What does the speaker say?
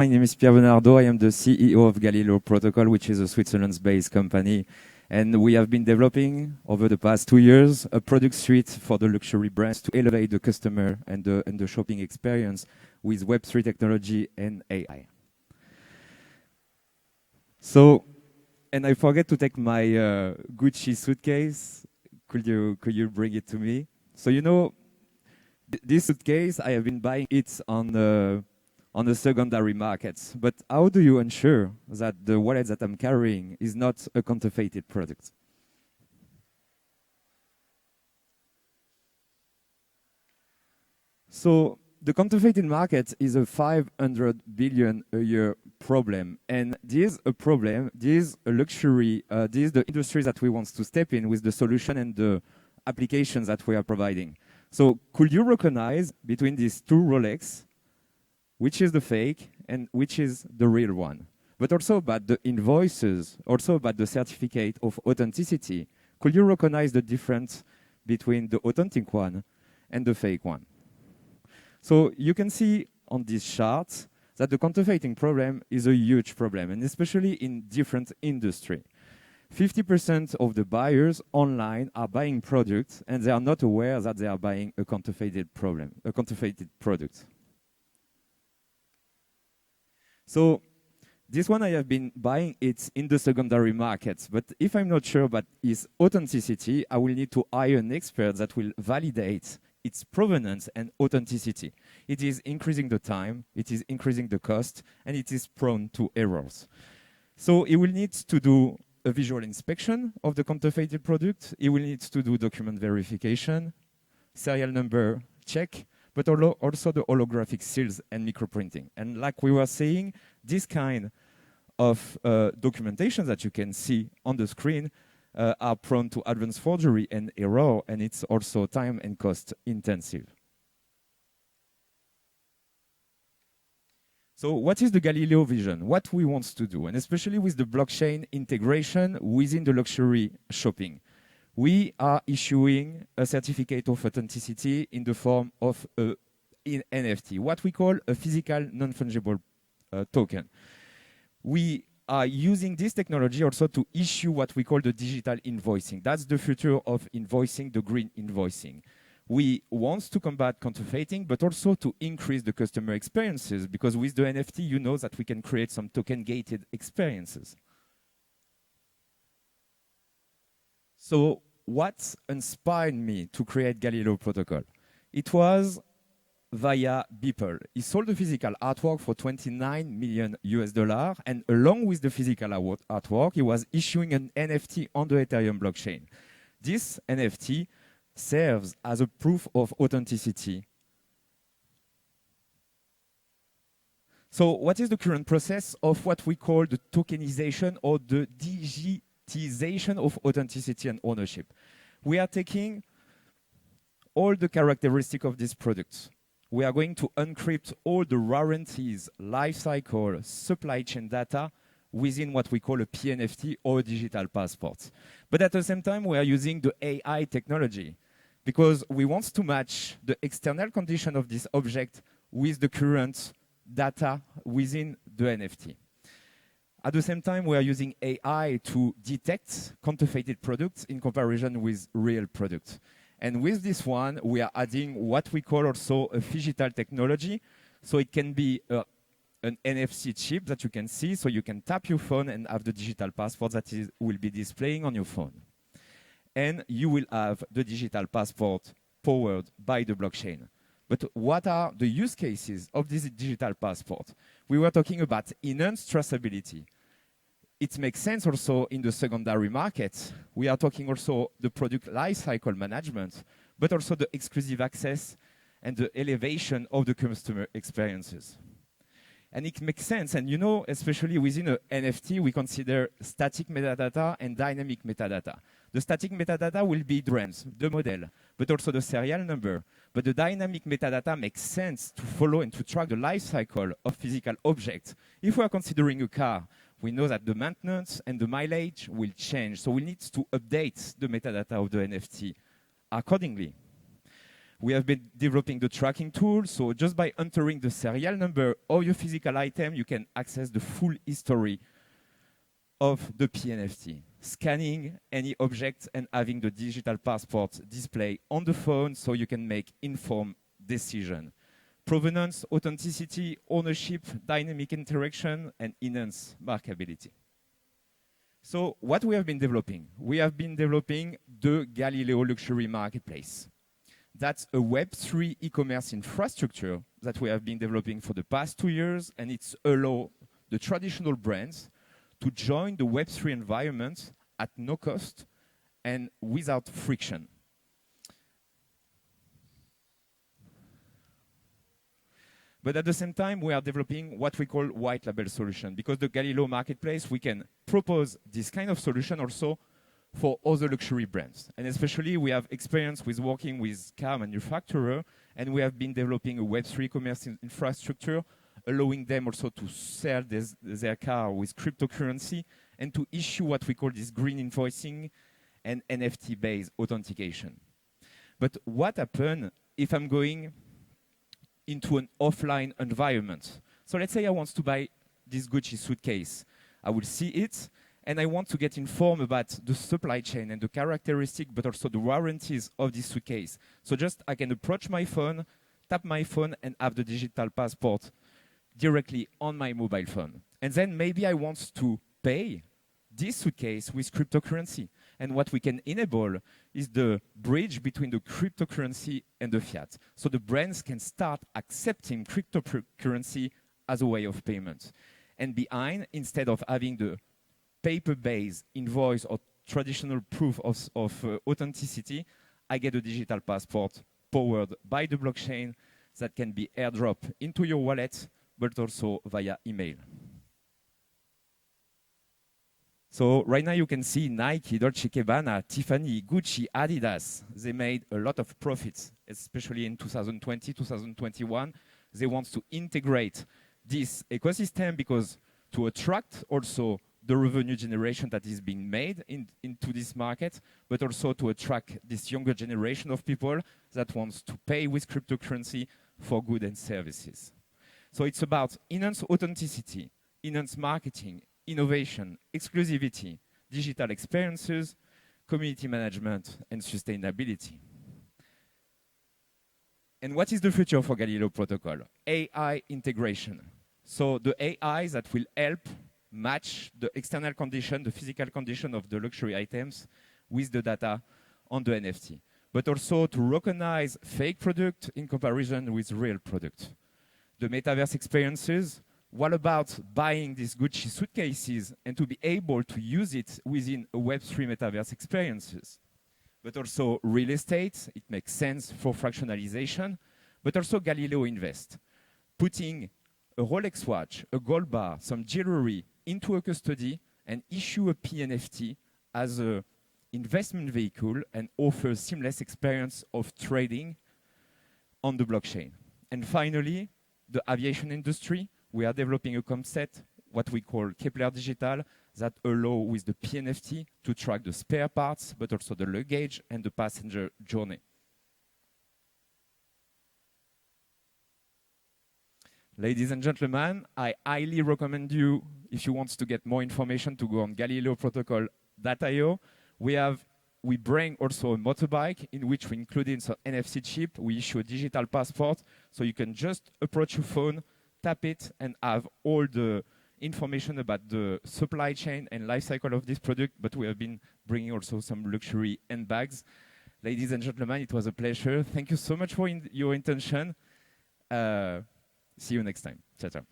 My name is Pierre Beunardeau. I am the CEO of Galileo Protocol, which is a Switzerland-based company. And we have been developing, over the past 2 years, a product suite for the luxury brands to elevate the customer and the shopping experience with Web3 technology and AI. So, and I forget to take my Gucci suitcase. Could you bring it to me? So you know, this suitcase, I have been buying it on the secondary markets. But how do you ensure that the wallet that I'm carrying is not a counterfeited product? So the counterfeiting market is a 500 billion a year problem. And this is a problem, this is a luxury, this is the industry that we want to step in with the solution and the applications that we are providing. So could you recognize between these two Rolex, which is the fake and which is the real one? But also about the invoices, also about the certificate of authenticity. Could you recognize the difference between the authentic one and the fake one? So you can see on this chart that the counterfeiting problem is a huge problem, and especially in different industries. 50% of the buyers online are buying products, and they are not aware that they are buying a counterfeited product. So this one I have been buying it in the secondary markets, but if I'm not sure about its authenticity, I will need to hire an expert that will validate its provenance and authenticity. It is increasing the time, it is increasing the cost, and it is prone to errors. So it will need to do a visual inspection of the counterfeited product, it will need to do document verification, serial number check, but also the holographic seals and microprinting. And like we were saying, this kind of documentation that you can see on the screen are prone to advanced forgery and error, and it's also time and cost intensive. So what is the Galileo vision? What we want to do, and especially with the blockchain integration within the luxury shopping. We are issuing a certificate of authenticity in the form of an NFT, what we call a physical non-fungible token. We are using this technology also to issue what we call the digital invoicing. That's the future of invoicing, the green invoicing. We want to combat counterfeiting, but also to increase the customer experiences, because with the NFT, you know that we can create some token-gated experiences. So what inspired me to create Galileo Protocol? It was via Beeple. He sold the physical artwork for $29 million US, and along with the physical artwork, he was issuing an NFT on the Ethereum blockchain. This NFT serves as a proof of authenticity. So what is the current process of what we call the tokenization or the digitization of authenticity and ownership? We are taking all the characteristics of this product. We are going to encrypt all the warranties, life cycle, supply chain data within what we call a PNFT or a digital passport. But at the same time, we are using the AI technology because we want to match the external condition of this object with the current data within the NFT. At the same time, we are using AI to detect counterfeited products in comparison with real products. And with this one, we are adding what we call also a phygital technology. So it can be an NFC chip that you can see, so you can tap your phone and have the digital passport that will be displaying on your phone. And you will have the digital passport powered by the blockchain. But what are the use cases of this digital passport? We were talking about enhanced traceability. It makes sense also in the secondary market. We are talking also the product lifecycle management, but also the exclusive access and the elevation of the customer experiences. And it makes sense, and you know, especially within an NFT, we consider static metadata and dynamic metadata. The static metadata will be the brands, the model, but also the serial number. But the dynamic metadata makes sense to follow and to track the life cycle of physical objects. If we are considering a car, we know that the maintenance and the mileage will change. So we need to update the metadata of the NFT accordingly. We have been developing the tracking tool, so just by entering the serial number of your physical item, you can access the full history of the PNFT. Scanning any object and having the digital passport display on the phone so you can make informed decision. Provenance, authenticity, ownership, dynamic interaction, and enhanced markability. So what we have been developing? We have been developing the Galileo Luxury Marketplace. That's a Web3 e-commerce infrastructure that we have been developing for the past 2 years, and it's allow the traditional brands to join the Web3 environment at no cost and without friction. But at the same time, we are developing what we call white label solution. Because the Galileo Marketplace, we can propose this kind of solution also for other luxury brands. And especially, we have experience with working with car manufacturer, and we have been developing a Web3 commerce infrastructure, allowing them also to sell their car with cryptocurrency and to issue what we call this green invoicing and NFT-based authentication. But what happens if I'm going into an offline environment? So let's say I want to buy this Gucci suitcase. I will see it, and I want to get informed about the supply chain and the characteristics, but also the warranties of this suitcase. So just I can approach my phone, tap my phone, and have the digital passport directly on my mobile phone. And then maybe I want to pay this suitcase with cryptocurrency. And what we can enable is the bridge between the cryptocurrency and the fiat. So the brands can start accepting cryptocurrency as a way of payment. And behind, instead of having the paper-based invoice or traditional proof of authenticity, I get a digital passport powered by the blockchain that can be airdropped into your wallet, but also via email. So right now you can see Nike, Dolce & Gabbana, Tiffany, Gucci, Adidas. They made a lot of profits, especially in 2020, 2021. They want to integrate this ecosystem because to attract also the revenue generation that is being made into this market, but also to attract this younger generation of people that wants to pay with cryptocurrency for goods and services. So it's about enhanced authenticity, enhanced marketing, innovation, exclusivity, digital experiences, community management, and sustainability. And what is the future for Galileo Protocol? AI integration. So the AI that will help match the external condition, the physical condition of the luxury items with the data on the NFT. But also to recognize fake product in comparison with real product. The metaverse experiences, what about buying these Gucci suitcases and to be able to use it within a Web3 metaverse experiences? But also real estate, it makes sense for fractionalization, but also Galileo Invest. Putting a Rolex watch, a gold bar, some jewelry into a custody and issue a PNFT as an investment vehicle and offer seamless experience of trading on the blockchain. And finally, the aviation industry. We are developing a concept, what we call Kepler Digital, that allow with the PNFT to track the spare parts, but also the luggage and the passenger journey. Ladies and gentlemen, I highly recommend you, if you want to get more information, to go on galileoprotocol.io. We bring also a motorbike in which we included some NFC chip. We issue a digital passport, so you can just approach your phone, tap it, and have all the information about the supply chain and life cycle of this product. But we have been bringing also some luxury handbags. Ladies and gentlemen, it was a pleasure. Thank you so much for your attention. See you next time. Ciao, ciao.